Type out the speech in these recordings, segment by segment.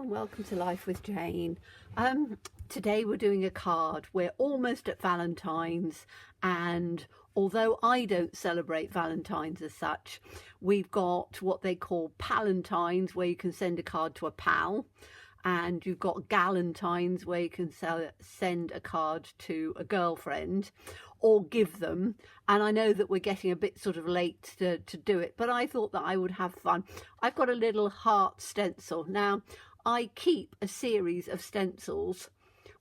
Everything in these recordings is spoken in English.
and welcome to Life with Jane. Today we're doing a card. We're almost at Valentine's, and although I don't celebrate Valentine's as such, we've got what they call Palentines, where you can send a card to a pal, and you've got Galentines, where you can send a card to a girlfriend or give them. And I know that we're getting a bit sort of late to do it, but I thought that I would have fun. I've got a little heart stencil. Now, I keep a series of stencils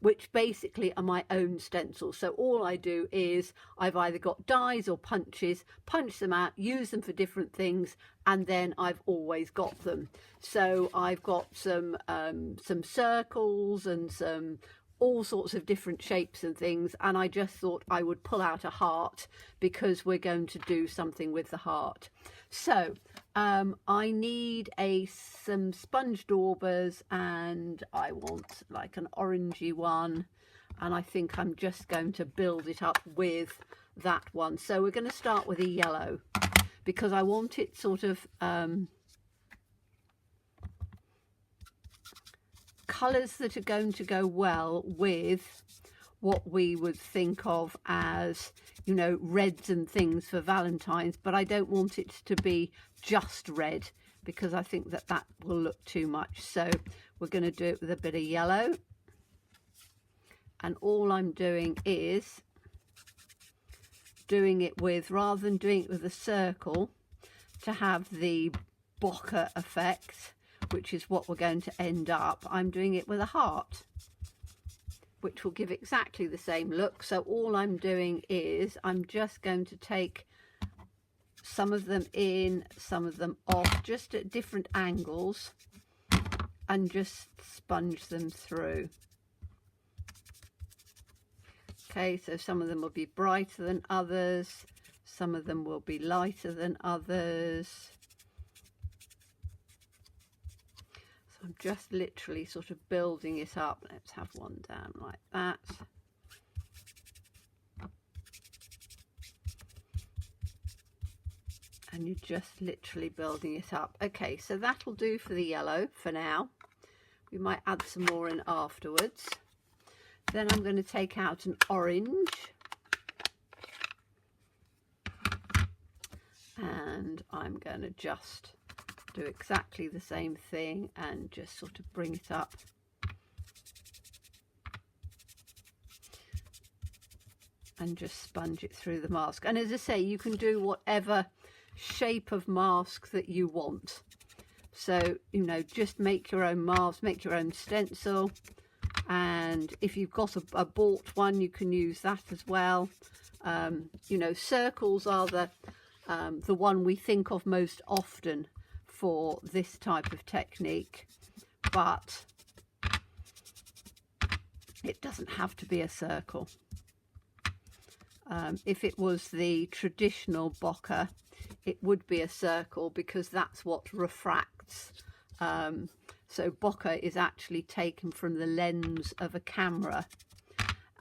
which basically are my own stencils. So all I do is I've either got dies or punches, punch them out, use them for different things, and then I've always got them. So I've got some circles and some all sorts of different shapes and things, and I just thought I would pull out a heart because we're going to do something with the heart. So I need some sponge daubers, and I want like an orangey one, and I think I'm just going to build it up with that one. So we're going to start with a yellow because I want it sort of colours that are going to go well with what we would think of as, you know, reds and things for Valentine's, but I don't want it to be just red because I think that that will look too much. So we're going to do it with a bit of yellow, and all I'm doing is doing it with, rather than doing it with a circle to have the bokeh effect, which is what we're going to end up, I'm doing it with a heart, which will give exactly the same look. So all I'm doing is I'm just going to take some of them in, some of them off, just at different angles, and just sponge them through. Okay, so some of them will be brighter than others, some of them will be lighter than others. I'm just literally sort of building it up. Let's have one down like that. And you're just literally building it up. Okay, so that'll do for the yellow for now. We might add some more in afterwards. Then I'm going to take out an orange. And I'm going to just do exactly the same thing and just sort of bring it up and just sponge it through the mask. And as I say, you can do whatever shape of mask that you want. So, you know, just make your own mask, make your own stencil, and if you've got a bought one, you can use that as well. You know, circles are the one we think of most often for this type of technique, but it doesn't have to be a circle. If it was the traditional bokeh, it would be a circle because that's what refracts. So bokeh is actually taken from the lens of a camera,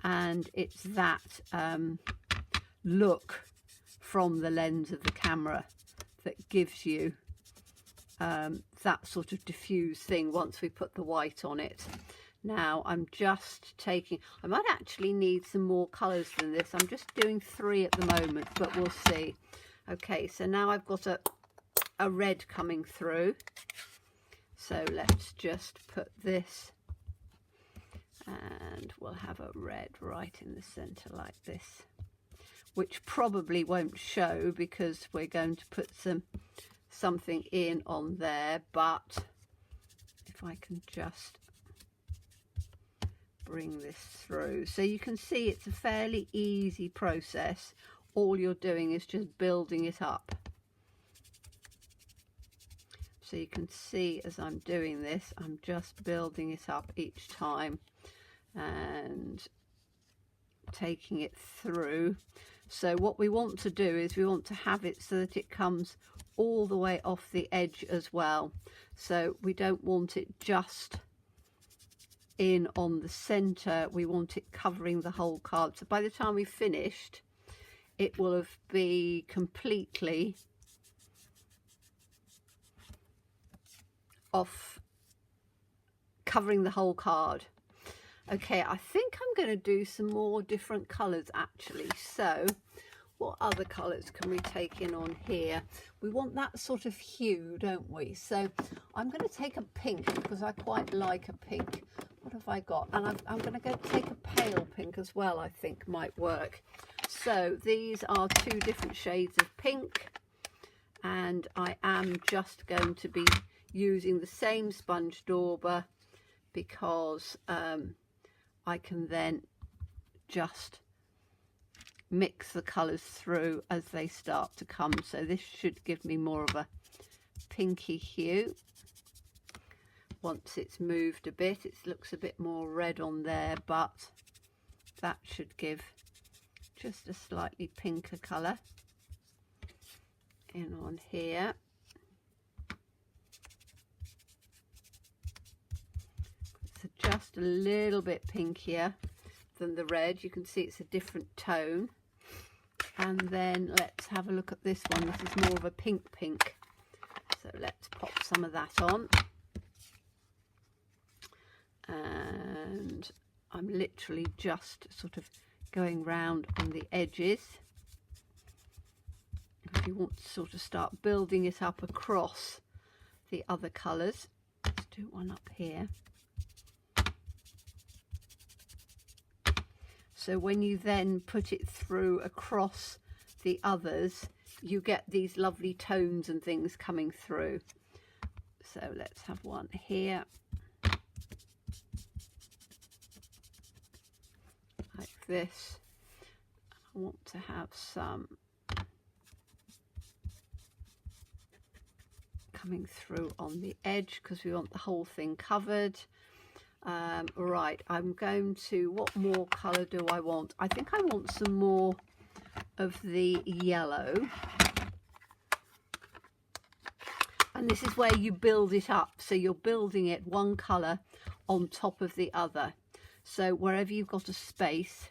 and it's that look from the lens of the camera that gives you that sort of diffuse thing once we put the white on it. Now I'm just taking, I might actually need some more colours than this. I'm just doing 3 at the moment, but we'll see. Okay, so now I've got a red coming through. So let's just put this, and we'll have a red right in the centre like this, which probably won't show because we're going to put something in on there, but if I can just bring this through, so you can see it's a fairly easy process. All you're doing is just building it up. So you can see as I'm doing this, I'm just building it up each time and taking it through. So what we want to do is we want to have it so that it comes all the way off the edge as well. So we don't want it just in on the center, we want it covering the whole card. So by the time we've finished, it will have been completely off covering the whole card. Okay, I think I'm going to do some more different colours actually. So what other colours can we take in on here? We want that sort of hue, don't we? So I'm going to take a pink because I quite like a pink. What have I got? And I'm going to go take a pale pink as well, I think might work. So these are two different shades of pink, and I am just going to be using the same sponge dauber because I can then just mix the colours through as they start to come. So this should give me more of a pinky hue. Once it's moved a bit, it looks a bit more red on there, but that should give just a slightly pinker colour in on here. So just a little bit pinkier than the red. You can see it's a different tone. And then let's have a look at this one. This is more of a pink. So let's pop some of that on. And I'm literally just sort of going round on the edges. If you want to sort of start building it up across the other colours, let's do one up here. So when you then put it through across the others, you get these lovely tones and things coming through. So let's have one here. Like this. I want to have some coming through on the edge because we want the whole thing covered. Right, I'm going to, what more colour do I want? I think I want some more of the yellow. And this is where you build it up. So you're building it one colour on top of the other. So wherever you've got a space,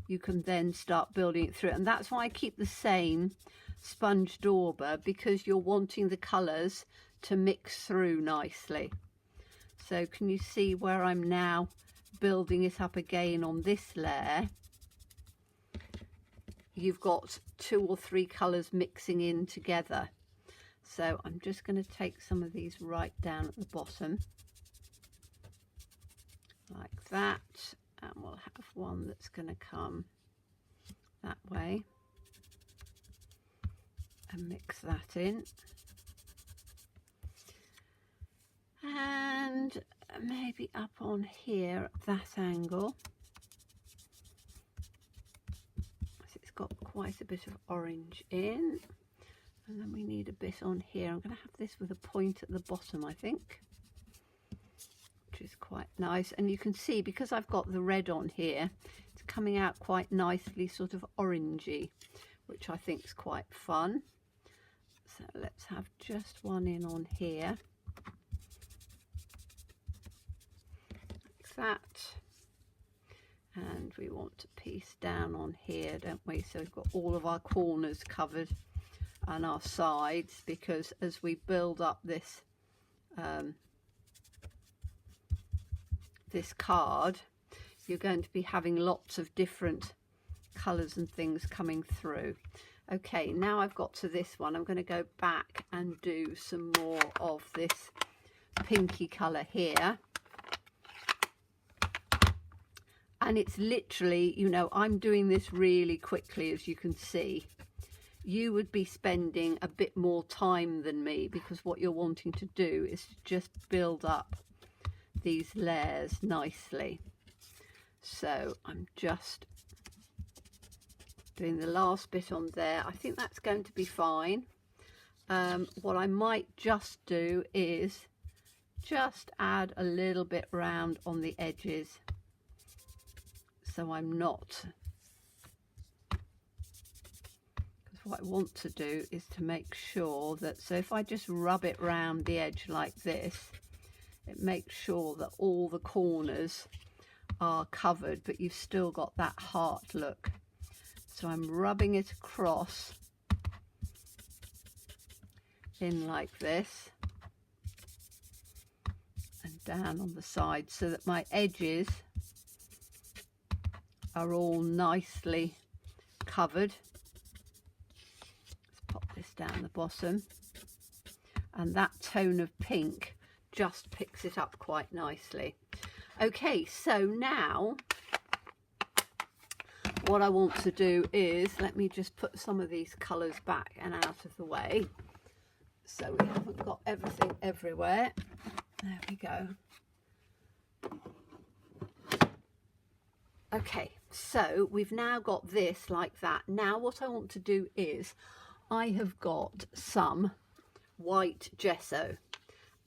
you can then start building it through. And that's why I keep the same sponge dauber, because you're wanting the colours to mix through nicely. So can you see where I'm now building it up again on this layer? You've got 2 or 3 colours mixing in together. So I'm just going to take some of these right down at the bottom, like that. And we'll have one that's going to come that way and mix that in. And maybe up on here at that angle. So it's got quite a bit of orange in. And then we need a bit on here. I'm going to have this with a point at the bottom, I think, which is quite nice. And you can see, because I've got the red on here, it's coming out quite nicely, sort of orangey, which I think is quite fun. So let's have just one in on here. That, and we want a piece down on here, don't we? So we've got all of our corners covered and our sides, because as we build up this this card, you're going to be having lots of different colours and things coming through. Okay, now I've got to this one. I'm going to go back and do some more of this pinky colour here. And it's literally, you know, I'm doing this really quickly, as you can see. You would be spending a bit more time than me, because what you're wanting to do is to just build up these layers nicely. So I'm just doing the last bit on there. I think that's going to be fine. What I might just do is just add a little bit round on the edges. So I'm not, because what I want to do is to make sure that, so if I just rub it round the edge like this, it makes sure that all the corners are covered, but you've still got that heart look. So I'm rubbing it across in like this, and down on the side so that my edges are all nicely covered. Let's pop this down the bottom, and that tone of pink just picks it up quite nicely. Okay, so now what I want to do is, let me just put some of these colours back and out of the way so we haven't got everything everywhere. There we go. Okay, so we've now got this like that. Now what I want to do is, I have got some white gesso,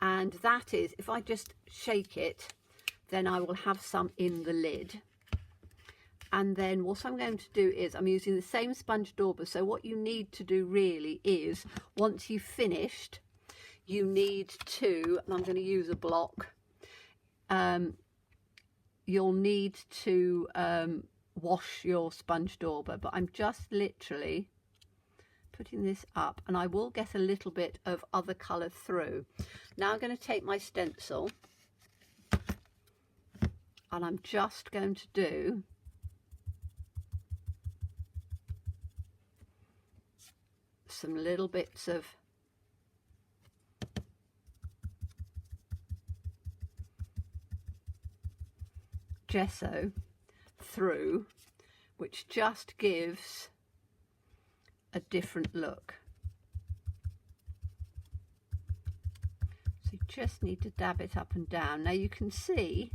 and that is, if I just shake it, then I will have some in the lid. And then what I'm going to do is, I'm using the same sponge dauber. So what you need to do really is, once you've finished, you need to, and I'm going to use a block, you'll need to wash your sponge dauber. But I'm just literally putting this up, and I will get a little bit of other colour through. Now I'm going to take my stencil, and I'm just going to do some little bits of gesso through, which just gives a different look. So you just need to dab it up and down. Now you can see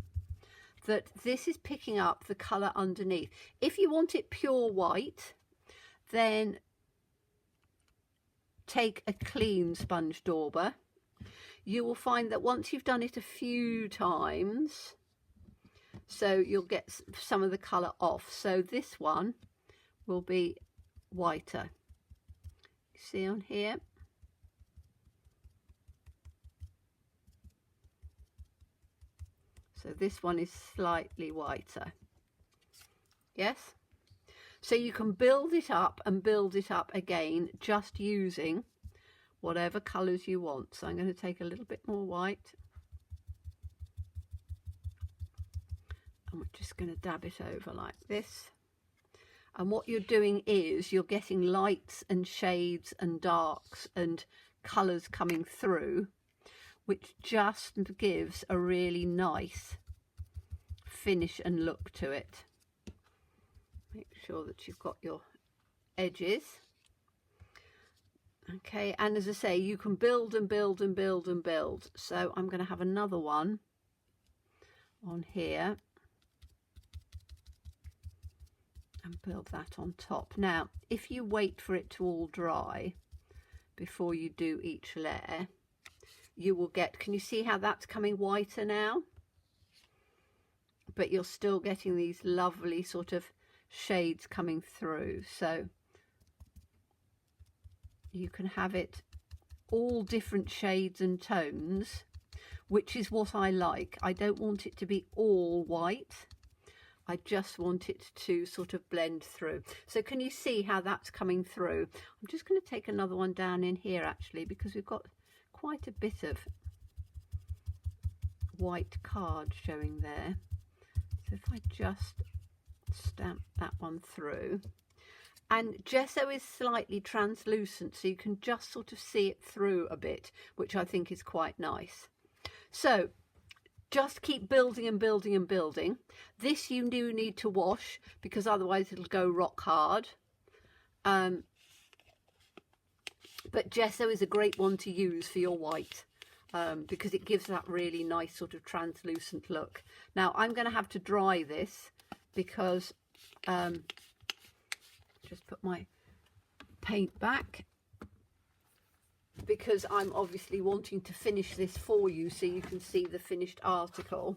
that this is picking up the colour underneath. If you want it pure white, then take a clean sponge dauber. You will find that once you've done it a few times, so you'll get some of the colour off. So this one will be whiter. See on here? So this one is slightly whiter. Yes? So you can build it up and build it up again, just using whatever colours you want. So I'm going to take a little bit more white, and we're just going to dab it over like this. And what you're doing is, you're getting lights and shades and darks and colours coming through, which just gives a really nice finish and look to it. Make sure that you've got your edges. Okay, and as I say, you can build and build and build and build. So I'm going to have another one on here and build that on top. Now, if you wait for it to all dry before you do each layer, you will get, can you see how that's coming whiter now? But you're still getting these lovely sort of shades coming through. So you can have it all different shades and tones, which is what I like. I don't want it to be all white. I just want it to sort of blend through. So can you see how that's coming through? I'm just going to take another one down in here actually, because we've got quite a bit of white card showing there. So if I just stamp that one through, and gesso is slightly translucent, so you can just sort of see it through a bit, which I think is quite nice. So just keep building and building and building. This you do need to wash, because otherwise it'll go rock hard. But gesso is a great one to use for your white, because it gives that really nice sort of translucent look. Now I'm going to have to dry this, because just put my paint back, because I'm obviously wanting to finish this for you so you can see the finished article.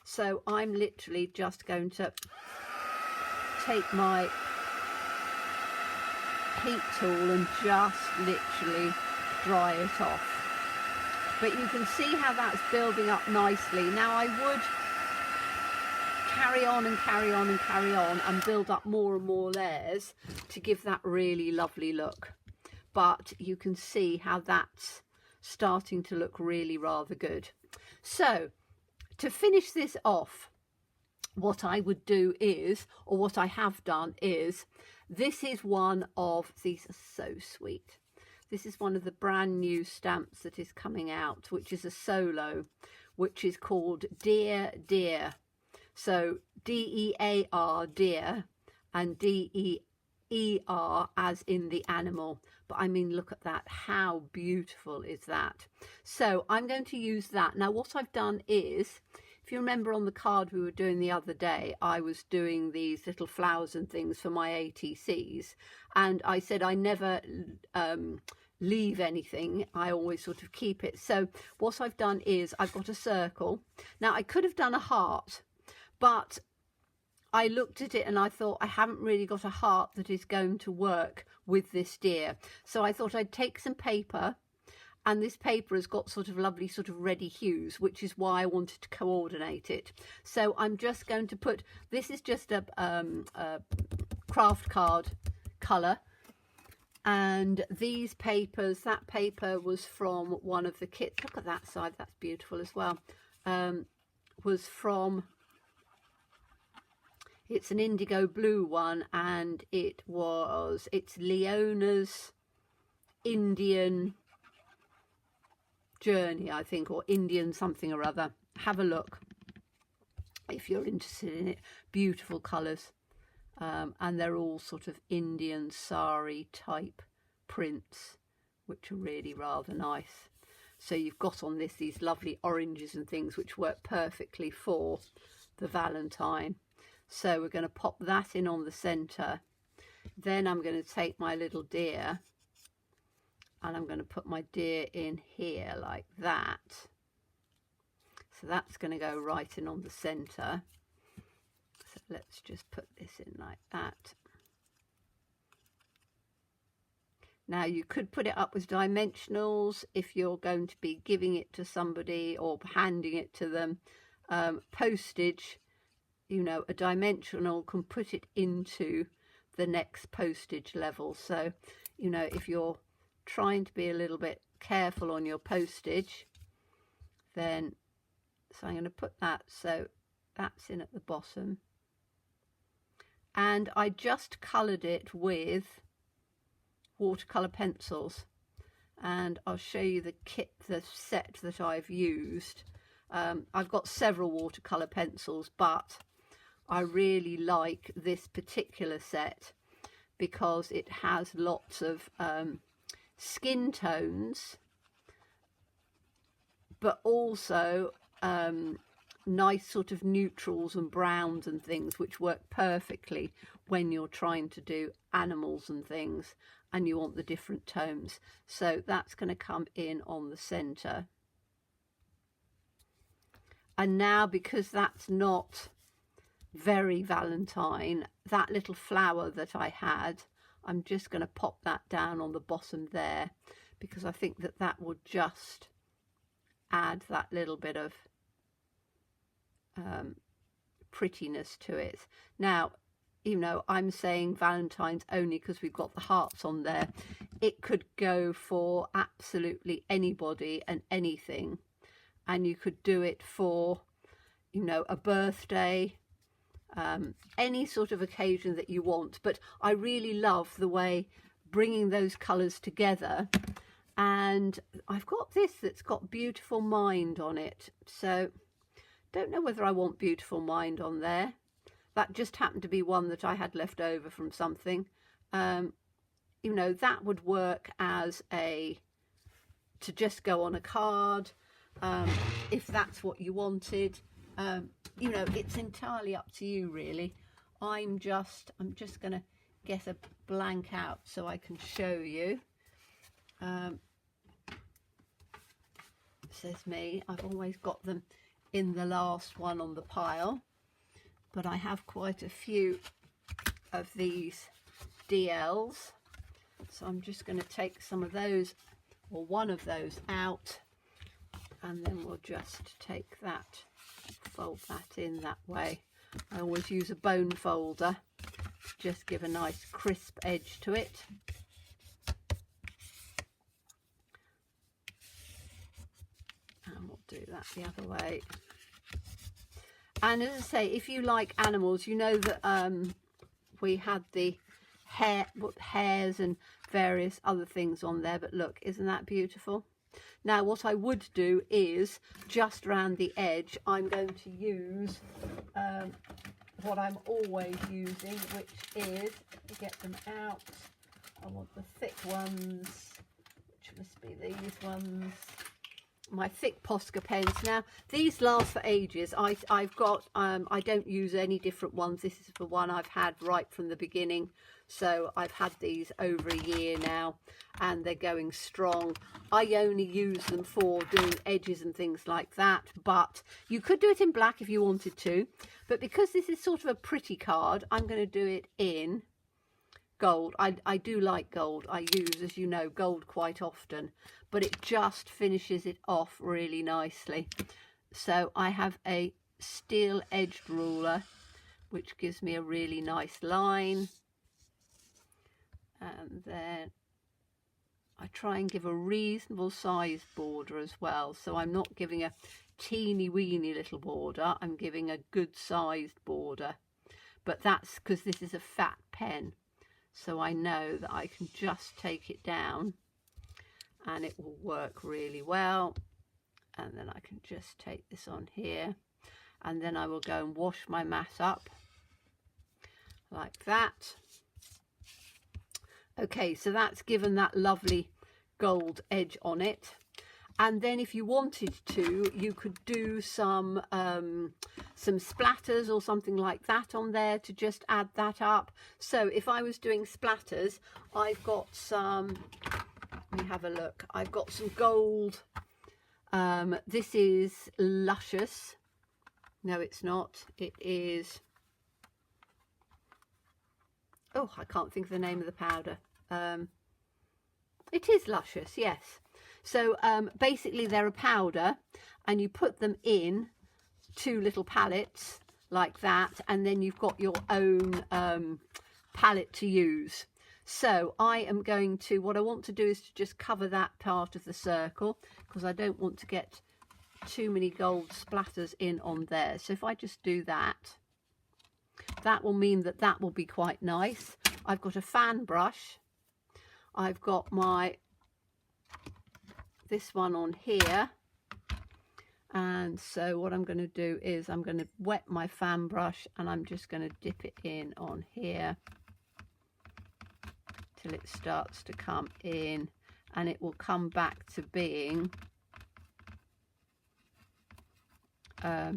So I'm literally just going to take my heat tool and just literally dry it off. But you can see how that's building up nicely. Now I would carry on and carry on and carry on and build up more and more layers to give that really lovely look, but you can see how that's starting to look really rather good. So to finish this off, what I would do is, or what I have done is, this is one of, these are so sweet. This is one of the brand new stamps that is coming out, which is a solo, which is called Dear Dear. So D-E-A-R, dear, and D-E-E-R as in the animal. But I mean, look at that. How beautiful is that? So I'm going to use that. Now, what I've done is, if you remember on the card we were doing the other day, I was doing these little flowers and things for my ATCs. And I said I never leave anything. I always sort of keep it. So what I've done is I've got a circle. Now, I could have done a heart, but I looked at it and I thought I haven't really got a heart that is going to work with this deer. So I thought I'd take some paper, and this paper has got sort of lovely sort of reddy hues, which is why I wanted to coordinate it. So I'm just going to put, this is just a craft card colour, and these papers, that paper was from one of the kits. Look at that side, that's beautiful as well. Was from, it's an indigo blue one, and it's Leona's Indian Journey, I think, or Indian something or other. Have a look if you're interested in it. Beautiful colours, and they're all sort of Indian sari type prints, which are really rather nice. So you've got on this these lovely oranges and things which work perfectly for the Valentine. So we're going to pop that in on the centre. Then I'm going to take my little deer, and I'm going to put my deer in here like that. So that's going to go right in on the centre. So let's just put this in like that. Now you could put it up with dimensionals if you're going to be giving it to somebody or handing it to them. Postage, you know, a dimensional can put it into the next postage level. So, you know, if you're trying to be a little bit careful on your postage, then, so I'm going to put that, so that's in at the bottom. And I just coloured it with watercolour pencils, and I'll show you the kit, the set that I've used. I've got several watercolour pencils, but I really like this particular set because it has lots of skin tones, but also nice sort of neutrals and browns and things, which work perfectly when you're trying to do animals and things and you want the different tones. So that's going to come in on the centre. And now, because that's not very Valentine, that little flower that I had, I'm just going to pop that down on the bottom there, because I think that that would just add that little bit of prettiness to it. Now, you know, I'm saying Valentine's only because we've got the hearts on there. It could go for absolutely anybody and anything, and you could do it for, you know, a birthday, any sort of occasion that you want. But I really love the way bringing those colours together. And I've got this that's got Beautiful Mind on it, so don't know whether I want Beautiful Mind on there. That just happened to be one that I had left over from something. You know, that would work as a, to just go on a card, if that's what you wanted. You know, it's entirely up to you, really. I'm just going to get a blank out so I can show you. Says me, I've always got them in the last one on the pile, but I have quite a few of these DLs, so I'm just going to take some of those, or one of those, out, and then we'll just take that, fold that in that way. I always use a bone folder to just give a nice crisp edge to it. And we'll do that the other way. And as I say, if you like animals, you know that we had the hares and various other things on there. But look, isn't that beautiful? Now, what I would do is just around the edge, I'm going to use what I'm always using, which is, to get them out, I want the thick ones, which must be these ones, my thick Posca pens. Now, these last for ages. I've got, I don't use any different ones. This is the one I've had right from the beginning. So I've had these over a year now, and they're going strong. I only use them for doing edges and things like that, but you could do it in black if you wanted to. But because this is sort of a pretty card, I'm going to do it in gold. I do like gold. I use, as you know, gold quite often, but it just finishes it off really nicely. So I have a steel edged ruler, which gives me a really nice line. And then I try and give a reasonable sized border as well. So I'm not giving a teeny weeny little border. I'm giving a good sized border. But that's because this is a fat pen. So I know that I can just take it down and it will work really well. And then I can just take this on here. And then I will go and wash my mat up like that. Okay, so that's given that lovely gold edge on it. And then if you wanted to, you could do some splatters or something like that on there to just add that up. So if I was doing splatters, I've got some, let me have a look. I've got some gold. This is Luscious. No, it's not. It is, oh, I can't think of the name of the powder. It is Luscious, yes. So basically they're a powder, and you put them in 2 little pallets like that, and then you've got your own palette to use. So I am going to, what I want to do is to just cover that part of the circle, because I don't want to get too many gold splatters in on there. So if I just do that, that will mean that that will be quite nice. I've got a fan brush. I've got my, this one on here. And so what I'm going to do is I'm going to wet my fan brush, and I'm just going to dip it in on here till it starts to come in, and it will come back to being a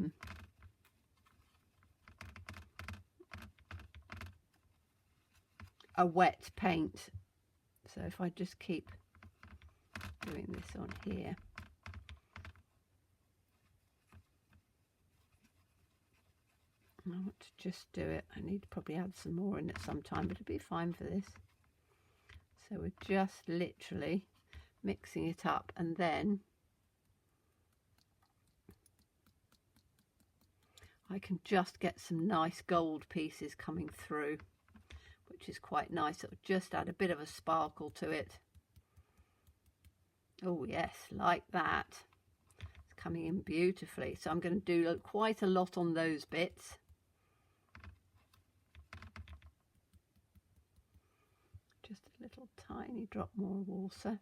wet paint. So if I just keep doing this on here, I want to just do it. I need to probably add some more in at some time, but it'll be fine for this. So we're just literally mixing it up, and then I can just get some nice gold pieces coming through, which is quite nice. It'll just add a bit of a sparkle to it. Oh yes, like that. It's coming in beautifully. So I'm going to do quite a lot on those bits. Just a little tiny drop more water.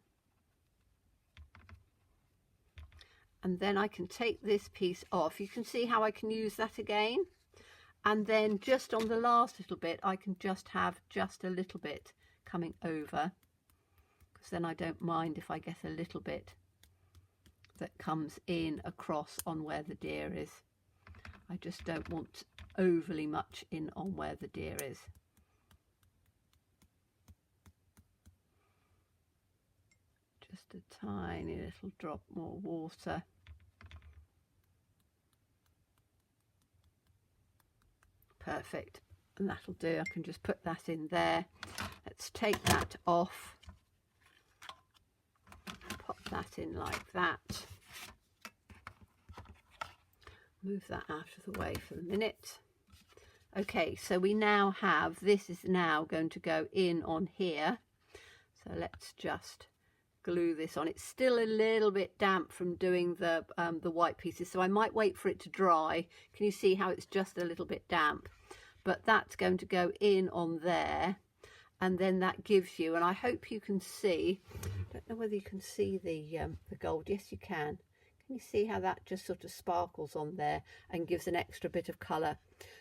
And then I can take this piece off. You can see how I can use that again. And then just on the last little bit, I can just have just a little bit coming over, because then I don't mind if I get a little bit that comes in across on where the deer is. I just don't want overly much in on where the deer is. Just a tiny little drop more water. Perfect, and that'll do. I can just put that in there. Let's take that off, pop that in like that, move that out of the way for the minute. Okay, so we now have, this is now going to go in on here, so let's just glue this on. It's still a little bit damp from doing the white pieces, so I might wait for it to dry. Can you see how it's just a little bit damp? But that's going to go in on there, and then that gives you, and I hope you can see, I don't know whether you can see the gold. Yes, you can. Can you see how that just sort of sparkles on there and gives an extra bit of colour?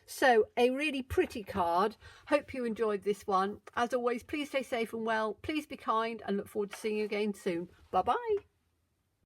So a really pretty card. Hope you enjoyed this one. As always, please stay safe and well. Please be kind, and look forward to seeing you again soon. Bye bye.